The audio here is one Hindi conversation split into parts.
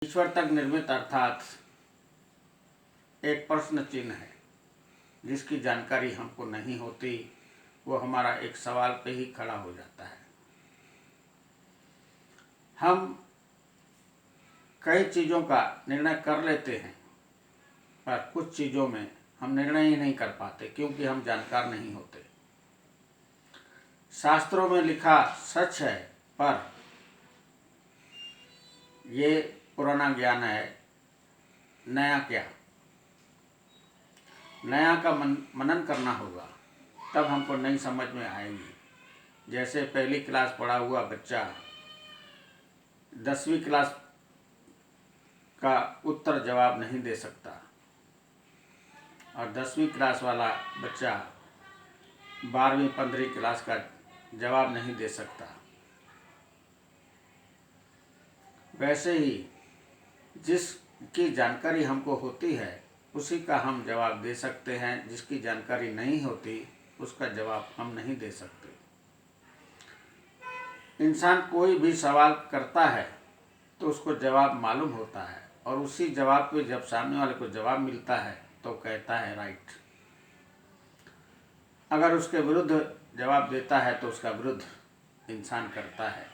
ईश्वर तक निर्मित अर्थात एक प्रश्न चिन्ह है जिसकी जानकारी हमको नहीं होती, वो हमारा एक सवाल पे ही खड़ा हो जाता है। हम कई चीज़ों का निर्णय कर लेते हैं पर कुछ चीज़ों में हम निर्णय ही नहीं कर पाते क्योंकि हम जानकार नहीं होते। शास्त्रों में लिखा सच है पर ये पुराना ज्ञान है, नया क्या? नया का मनन करना होगा, तब हमको नई समझ में आएगी। जैसे पहली क्लास पढ़ा हुआ बच्चा 10वीं क्लास का उत्तर जवाब नहीं दे सकता और 10वीं क्लास वाला बच्चा 12वीं 15वीं क्लास का जवाब नहीं दे सकता। वैसे ही जिसकी जानकारी हमको होती है उसी का हम जवाब दे सकते हैं, जिसकी जानकारी नहीं होती उसका जवाब हम नहीं दे सकते। इंसान कोई भी सवाल करता है तो उसको जवाब मालूम होता है और उसी जवाब पे जब सामने वाले को जवाब मिलता है तो कहता है राइट। अगर उसके विरुद्ध जवाब देता है तो उसका विरुद्ध इंसान करता है।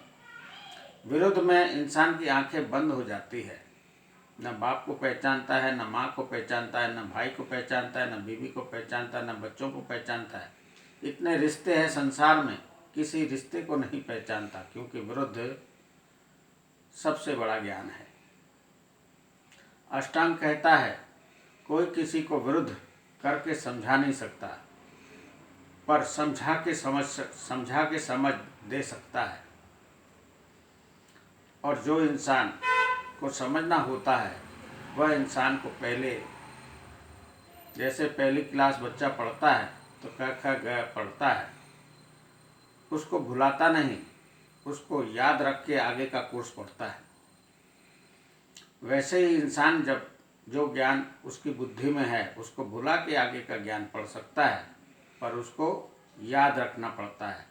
विरुद्ध में इंसान की आंखें बंद हो जाती है, न बाप को पहचानता है, न माँ को पहचानता है, न भाई को पहचानता है, न बीवी को पहचानता है, न बच्चों को पहचानता है। इतने रिश्ते हैं संसार में, किसी रिश्ते को नहीं पहचानता क्योंकि विरुद्ध सबसे बड़ा ज्ञान है। अष्टांग कहता है कोई किसी को विरुद्ध करके समझा नहीं सकता पर समझा के समझ दे सकता है। और जो इंसान को समझना होता है वह इंसान को पहले, जैसे पहली क्लास बच्चा पढ़ता है तो क ख ग पढ़ता है, उसको भुलाता नहीं, उसको याद रख के आगे का कोर्स पढ़ता है। वैसे ही इंसान जब जो ज्ञान उसकी बुद्धि में है उसको भुला के आगे का ज्ञान पढ़ सकता है पर उसको याद रखना पड़ता है।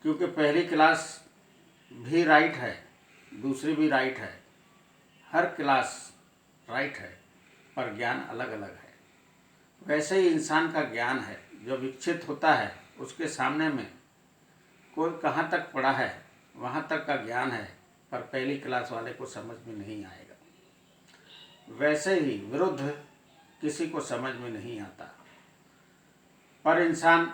क्योंकि पहली क्लास भी राइट है, दूसरी भी राइट है, हर क्लास राइट है पर ज्ञान अलग अलग है। वैसे ही इंसान का ज्ञान है, जो विकसित होता है उसके सामने में कोई कहाँ तक पढ़ा है वहाँ तक का ज्ञान है पर पहली क्लास वाले को समझ में नहीं आएगा। वैसे ही विरुद्ध किसी को समझ में नहीं आता पर इंसान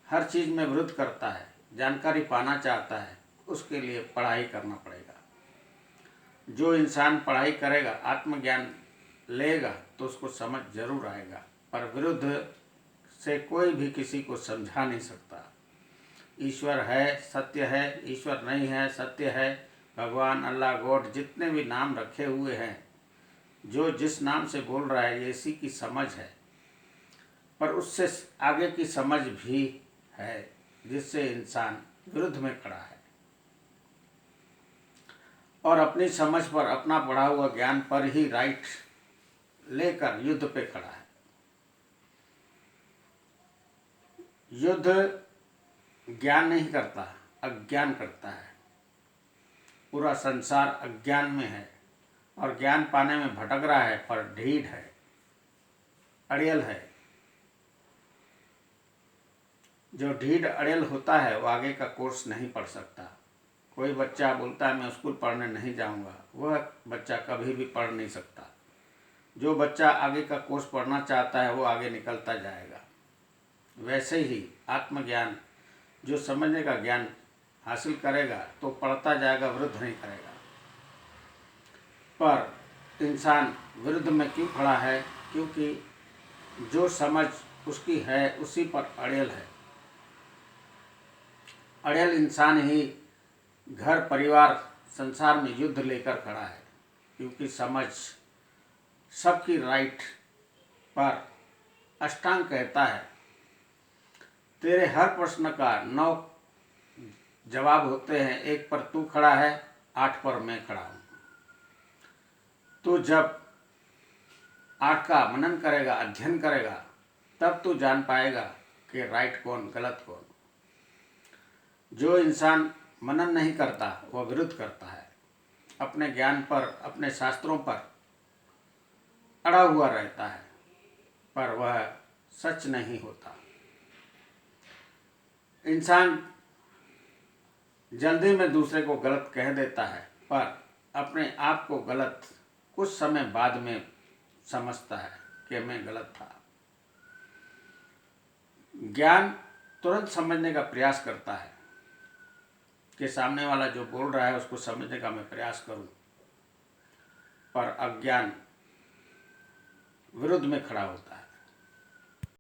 हर चीज़ में विरुद्ध करता है, जानकारी पाना चाहता है, उसके लिए पढ़ाई करना पड़ेगा। जो इंसान पढ़ाई करेगा, आत्मज्ञान लेगा तो उसको समझ जरूर आएगा पर विरुद्ध से कोई भी किसी को समझा नहीं सकता। ईश्वर है, सत्य है, ईश्वर नहीं है, सत्य है, भगवान, अल्लाह, गॉड, जितने भी नाम रखे हुए हैं, जो जिस नाम से बोल रहा है ये इसी की समझ है पर उससे आगे की समझ भी है जिससे इंसान विरुद्ध में खड़ा है और अपनी समझ पर, अपना पढ़ा हुआ ज्ञान पर ही राइट लेकर युद्ध पे खड़ा है। युद्ध ज्ञान नहीं करता, अज्ञान करता है। पूरा संसार अज्ञान में है और ज्ञान पाने में भटक रहा है पर ढीठ है, अड़ियल है। जो ढीठ अड़ियल होता है वो आगे का कोर्स नहीं पढ़ सकता। कोई बच्चा बोलता है मैं स्कूल पढ़ने नहीं जाऊंगा, वह बच्चा कभी भी पढ़ नहीं सकता। जो बच्चा आगे का कोर्स पढ़ना चाहता है वो आगे निकलता जाएगा। वैसे ही आत्मज्ञान, जो समझने का ज्ञान हासिल करेगा तो पढ़ता जाएगा, विरुद्ध नहीं करेगा। पर इंसान विरुद्ध में क्यों खड़ा है? क्योंकि जो समझ उसकी है उसी पर अड़ियल है। अड़ियल इंसान ही घर, परिवार, संसार में युद्ध लेकर खड़ा है क्योंकि समझ सबकी राइट पर अष्टांग कहता है तेरे हर प्रश्न का 9 जवाब होते हैं, एक पर तू खड़ा है, 8 पर मैं खड़ा हूँ। तू जब 8 का मनन करेगा, अध्ययन करेगा, तब तू जान पाएगा कि राइट कौन, गलत कौन। जो इंसान मनन नहीं करता वह विरुद्ध करता है। अपने ज्ञान पर, अपने शास्त्रों पर अड़ा हुआ रहता है, पर वह सच नहीं होता। इंसान जल्दी में दूसरे को गलत कह देता है, पर अपने आप को गलत कुछ समय बाद में समझता है कि मैं गलत था। ज्ञान तुरंत समझने का प्रयास करता है कि सामने वाला जो बोल रहा है उसको समझने का मैं प्रयास करूं, पर अज्ञान विरुद्ध में खड़ा होता है।